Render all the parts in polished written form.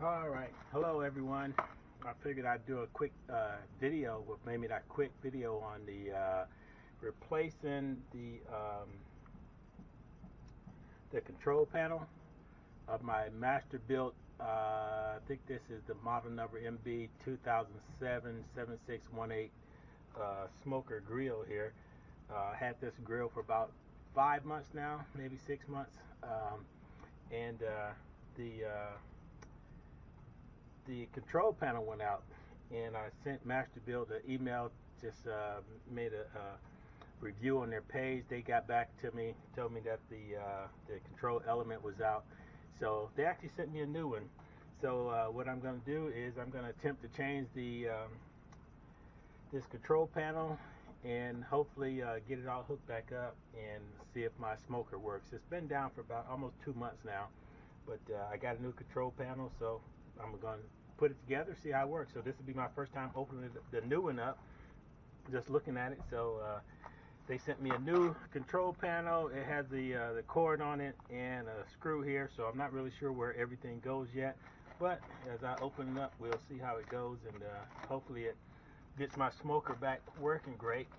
All right, hello everyone. I figured I'd do a quick video, well, maybe not quick video on the replacing the control panel of my Masterbuilt. I think this is the model number MB20077618 smoker grill here. I had this grill for about 5 months now, maybe 6 months, and the control panel went out, and I sent Masterbuilt an email, just made a review on their page. They got back to me, told me that the control element was out, so they actually sent me a new one. So what I'm going to do is I'm going to attempt to change this control panel and hopefully get it all hooked back up and see if my smoker works. It's been down for about almost 2 months now, but I got a new control panel, so I'm going to put it together, see how it works. So this will be my first time opening the new one up, just looking at it. So they sent me a new control panel. It has the cord on it and a screw here, so I'm not really sure where everything goes yet, but as I open it up, we'll see how it goes, and hopefully it gets my smoker back working great.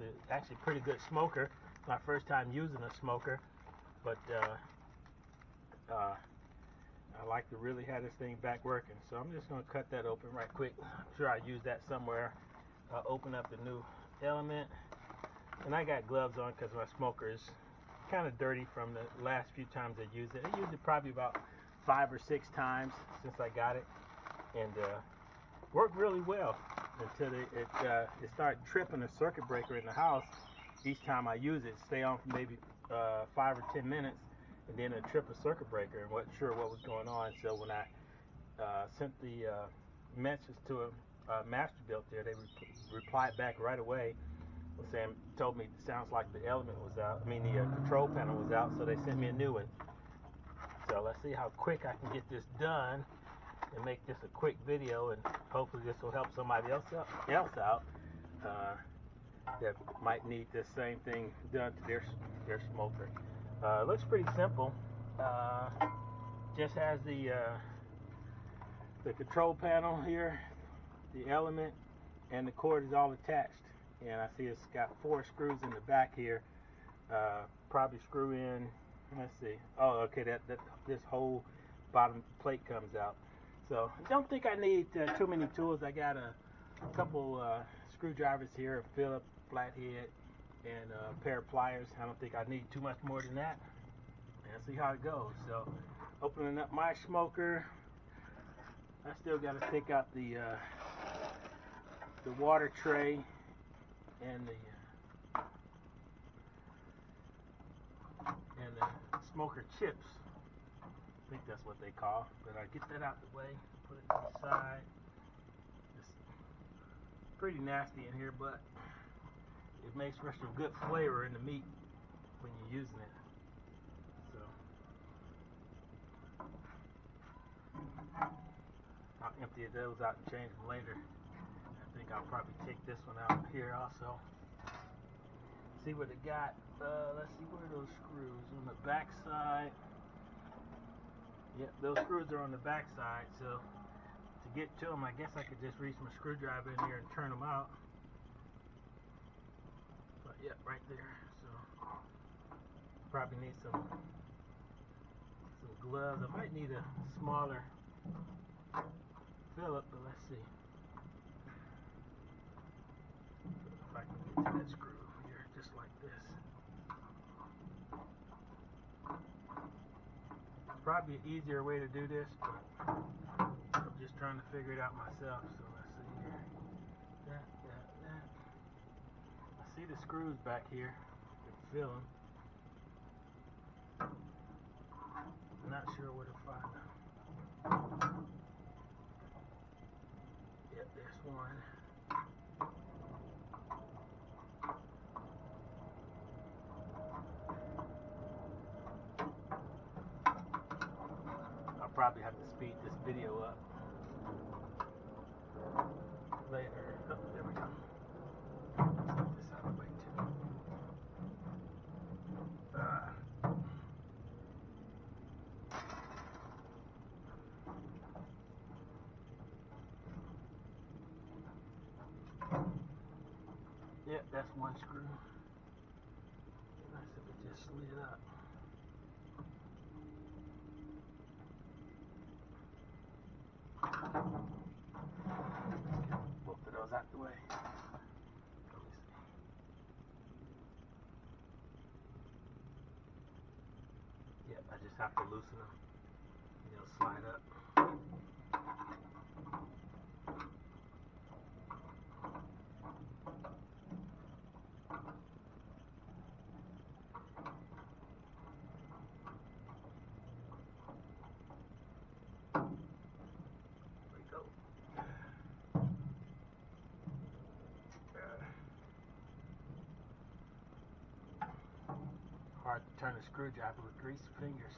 It's actually a pretty good smoker. It's my first time using a smoker, but I like to really have this thing back working. So I'm just going to cut that open right quick. I'm sure I use that somewhere. I'll open up the new element. And I got gloves on because my smoker is kind of dirty from the last few times I used it. I used it probably about 5 or 6 times since I got it. And worked really well until it started tripping a circuit breaker in the house. Each time I use it, stay on for maybe 5 or 10 minutes. And then it tripped a circuit breaker and wasn't sure what was going on. So when I sent the message to Masterbuilt there, they replied back right away, told me it sounds like the element was out. I mean, the control panel was out, so they sent me a new one. So let's see how quick I can get this done and make this a quick video, and hopefully this will help somebody else out that might need this same thing done to their smoker. Looks pretty simple. Just has the control panel here, the element, and the cord is all attached. And I see it's got 4 screws in the back here. Probably screw in. Let's see. Oh, okay. This whole bottom plate comes out. So I don't think I need too many tools. I got a couple screwdrivers here, a Phillips flathead, and a pair of pliers. I don't think I need too much more than that. And see how it goes. So opening up my smoker, I still got to take out the water tray and the smoker chips. I think that's what they call. But I get that out the way, put it to the side. It's pretty nasty in here, but it makes for some good flavor in the meat when you're using it. So I'll empty those out and change them later. I think I'll probably take this one out here also. See what it got. Let's see, where are those screws? On the back side. Yep, those screws are on the back side. So to get to them, I guess I could just reach my screwdriver in here and turn them out. But yeah, right there. So probably need some gloves. I might need a smaller Phillips, but let's see if I can get to that screw here, just like this. Probably an easier way to do this, but I'm just trying to figure it out myself. So let's see here. That. I see the screws back here. You can feel them. I'm not sure where to find them. Yep, there's one. I'll probably have to speed this video up later. Oh, there we go. Let's get this out of the way too. that's one screw. Nice if it just slid up. Get both of those out the way. Let me see. Yep, I just have to loosen them. They'll slide up. Hard to turn a screwdriver with greasy fingers.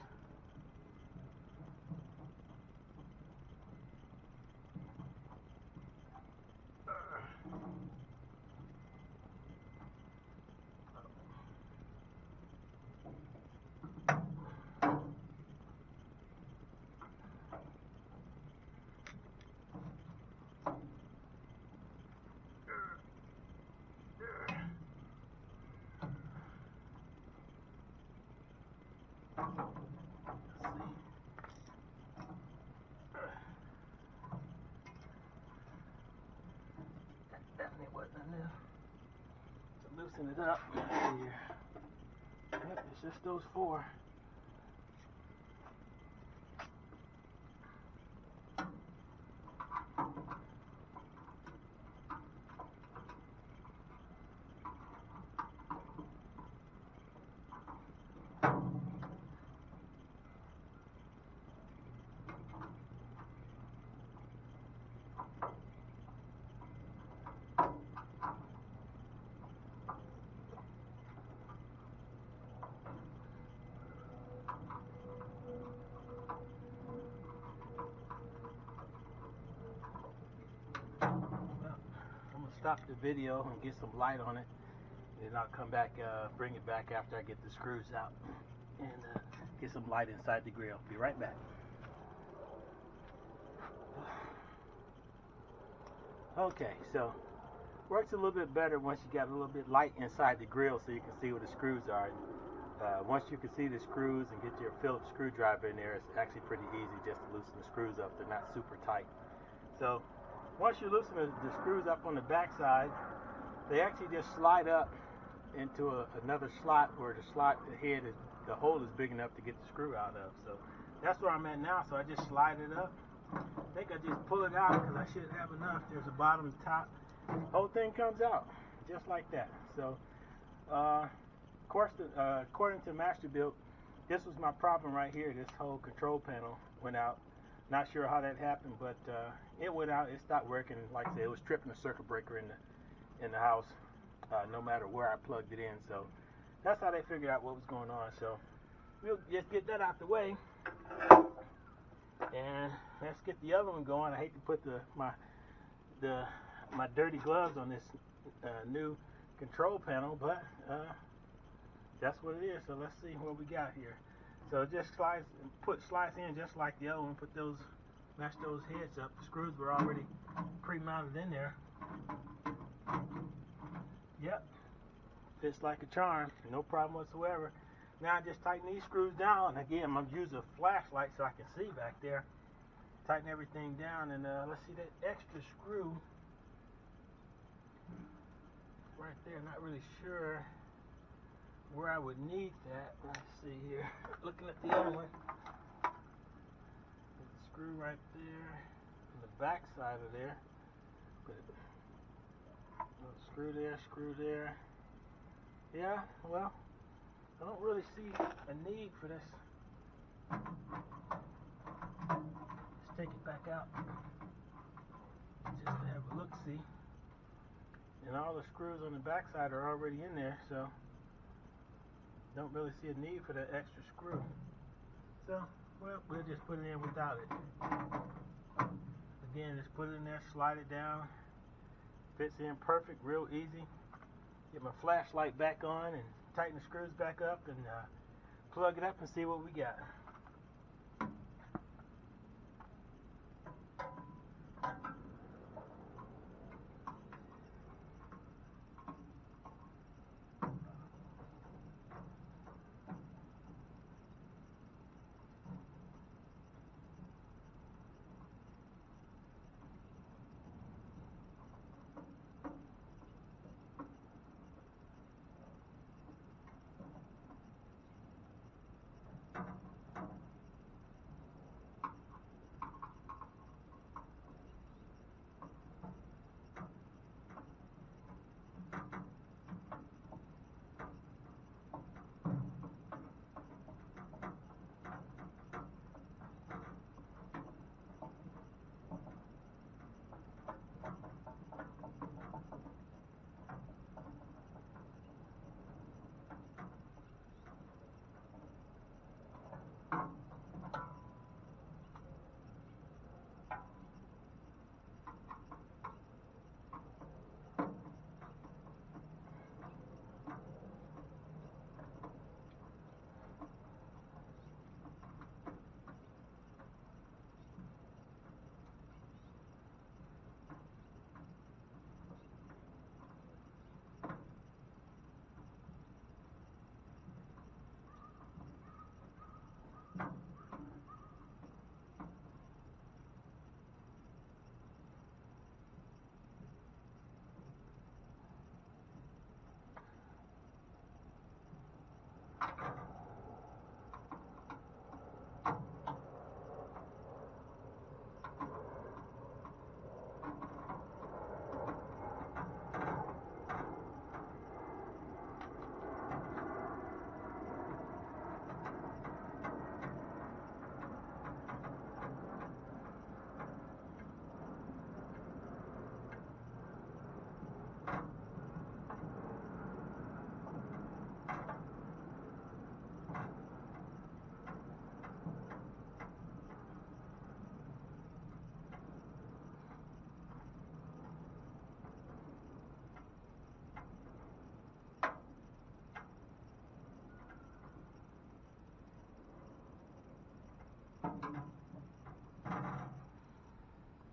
Definitely wasn't enough to loosen it up. Let's see here. Yep, it's just those four. Stop the video and get some light on it, and I'll come back, bring it back after I get the screws out and get some light inside the grill. Be right back. Okay, so works a little bit better once you got a little bit light inside the grill so you can see where the screws are. Once you can see the screws and get your Phillips screwdriver in there, it's actually pretty easy just to loosen the screws up. They're not super tight. So once you loosen the screws up on the back side, they actually just slide up into another slot where the head is, the hole is big enough to get the screw out of. So that's where I'm at now. So I just slide it up. I think I just pull it out because I should have enough. There's a bottom, top. Whole thing comes out just like that. So according to Masterbuilt, this was my problem right here. This whole control panel went out. Not sure how that happened, but it went out. It stopped working. Like I said, it was tripping the circuit breaker in the house, no matter where I plugged it in. So that's how they figured out what was going on. So we'll just get that out the way, and let's get the other one going. I hate to put my dirty gloves on this new control panel, but that's what it is. So let's see what we got here. So just slides in just like the other one. Match those heads up. The screws were already pre-mounted in there. Yep, fits like a charm, no problem whatsoever. Now I just tighten these screws down. Again, I'm using a flashlight so I can see back there. Tighten everything down, and let's see that extra screw right there. Not really sure where I would need that. Let's see here. Looking at the other one. The screw right there on the back side of there. Screw there. Yeah, well, I don't really see a need for this. Let's take it back out just to have a look-see. And all the screws on the back side are already in there, so don't really see a need for that extra screw. So, well, we'll just put it in without it. Again, just put it in there, slide it down. Fits in perfect, real easy. Get my flashlight back on and tighten the screws back up and plug it up and see what we got.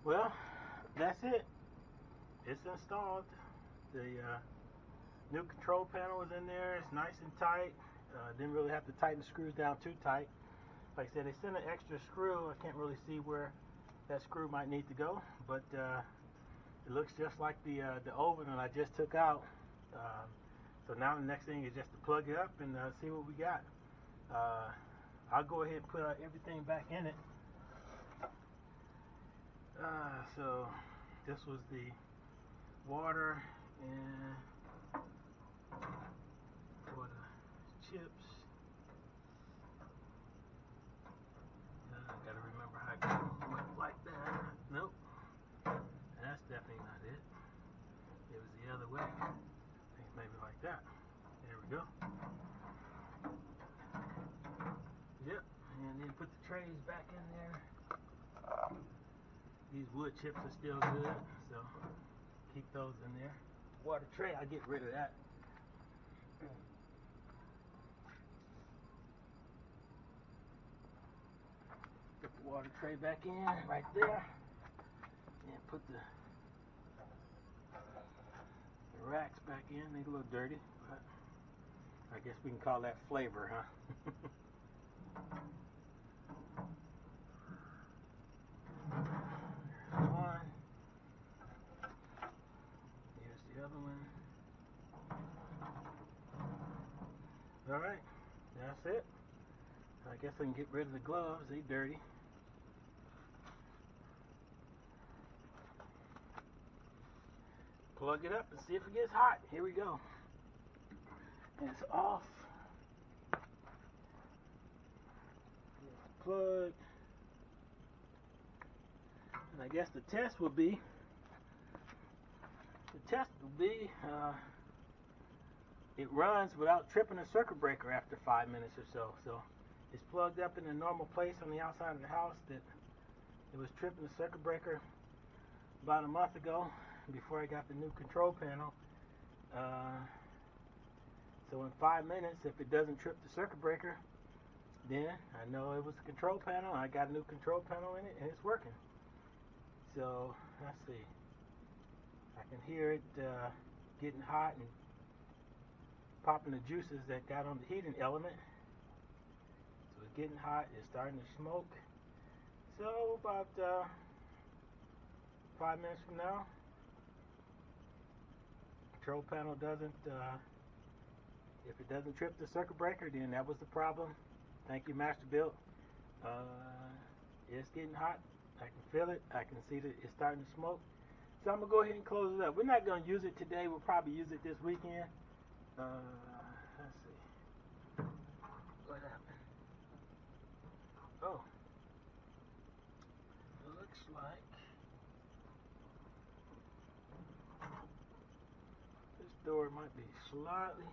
Well, that's it. It's installed. The new control panel is in there. It's nice and tight. Didn't really have to tighten the screws down too tight. Like I said, they sent an extra screw. I can't really see where that screw might need to go, but it looks just like the oven that I just took out. So now the next thing is just to plug it up and see what we got. I'll go ahead and put everything back in it. So this was the water and for the chips. I gotta remember how it went like that. Nope, that's definitely not it. It was the other way. I think maybe like that. There we go. Yep, and then put the trays back in there. These wood chips are still good, so keep those in there. Water tray, I'll get rid of that. Put the water tray back in right there, and put the racks back in. They're a little dirty, but I guess we can call that flavor, huh? There's one. Here's the other one. Alright, that's it. I guess I can get rid of the gloves. They're dirty. Plug it up and see if it gets hot. Here we go. It's off. Plug. And I guess the test will be, it runs without tripping a circuit breaker after 5 minutes or so. So it's plugged up in a normal place on the outside of the house that it was tripping the circuit breaker about a month ago before I got the new control panel. So in 5 minutes, if it doesn't trip the circuit breaker, then I know it was the control panel. I got a new control panel in it and it's working. So let's see. I can hear it getting hot and popping the juices that got on the heating element. So it's getting hot. It's starting to smoke. So about 5 minutes from now, control panel doesn't. If it doesn't trip the circuit breaker, then that was the problem. Thank you, Masterbuilt. It's getting hot. I can feel it. I can see that it's starting to smoke. So I'm going to go ahead and close it up. We're not going to use it today. We'll probably use it this weekend. Let's see. What happened? Oh. It looks like this door might be slightly,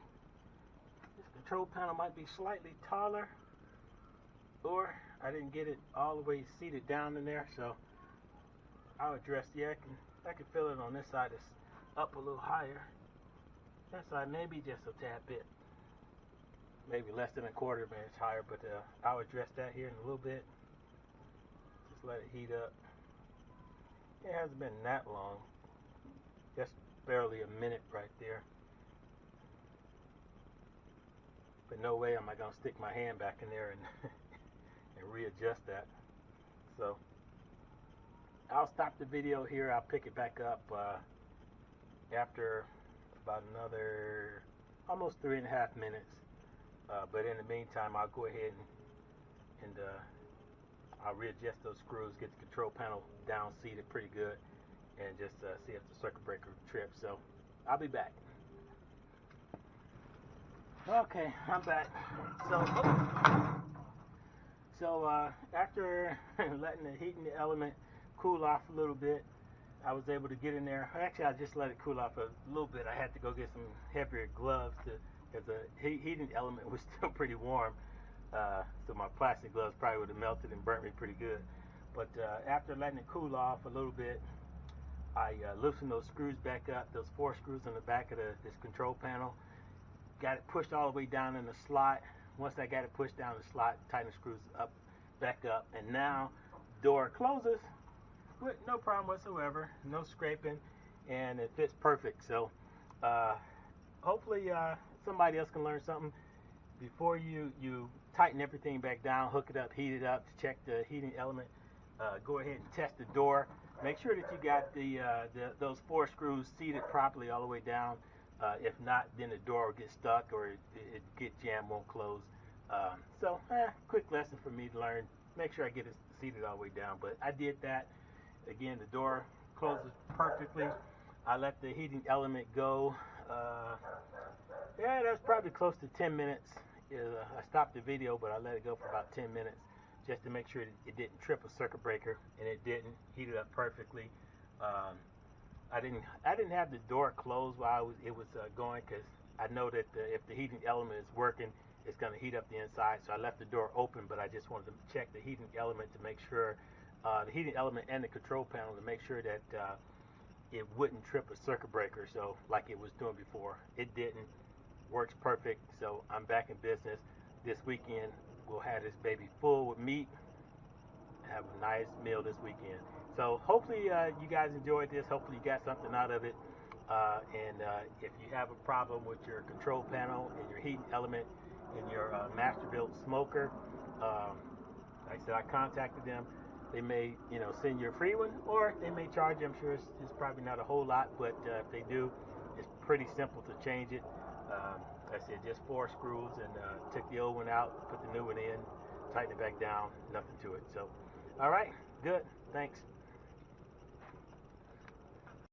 this control panel might be slightly taller, or I didn't get it all the way seated down in there, so I'll address. Yeah, I can feel it on this side. It's up a little higher. That side maybe just a tad bit, maybe less than a quarter of an inch higher, but I'll address that here in a little bit. Just let it heat up. It hasn't been that long, just barely a minute right there. But no way am I gonna stick my hand back in there and and readjust that. So I'll stop the video here. I'll pick it back up after about another almost 3.5 minutes. But in the meantime, I'll go ahead and I'll readjust those screws, get the control panel down seated pretty good, and just see if the circuit breaker trips. So I'll be back. Okay, I'm back. So after letting the heating element cool off a little bit, I was able to get in there. Actually, I just let it cool off a little bit. I had to go get some heavier gloves because the heating element was still pretty warm. So my plastic gloves probably would have melted and burnt me pretty good. But after letting it cool off a little bit, I loosened those screws back up, those 4 screws on the back of this control panel. Got it pushed all the way down in the slot. Once I got it pushed down the slot, tighten the screws back up, and now door closes with no problem whatsoever, no scraping, and it fits perfect. So hopefully somebody else can learn something. Before you tighten everything back down, hook it up, heat it up to check the heating element. Go ahead and test the door. Make sure that you got those 4 screws seated properly all the way down. If not, then the door will get stuck or it get jammed, won't close. So quick lesson for me to learn. Make sure I get it seated all the way down. But I did that. Again, the door closes perfectly. I let the heating element go. Yeah, that's probably close to 10 minutes. I stopped the video, but I let it go for about 10 minutes just to make sure it didn't trip a circuit breaker, and it didn't. Heated up perfectly. I didn't have the door closed while it was going, because I know that if the heating element is working, it's going to heat up the inside. So I left the door open, but I just wanted to check the heating element to make sure, the heating element and the control panel, to make sure that it wouldn't trip a circuit breaker. So like it was doing before, it didn't. Works perfect. So I'm back in business. This weekend we'll have this baby full with meat. Have a nice meal this weekend. So hopefully you guys enjoyed this. Hopefully you got something out of it. And if you have a problem with your control panel and your heating element and your Masterbuilt smoker, like I said, I contacted them. They may, send you a free one, or they may charge you. I'm sure it's probably not a whole lot, but if they do, it's pretty simple to change it. Like I said, just 4 screws, and took the old one out, put the new one in, tighten it back down, nothing to it. So, all right, good, thanks.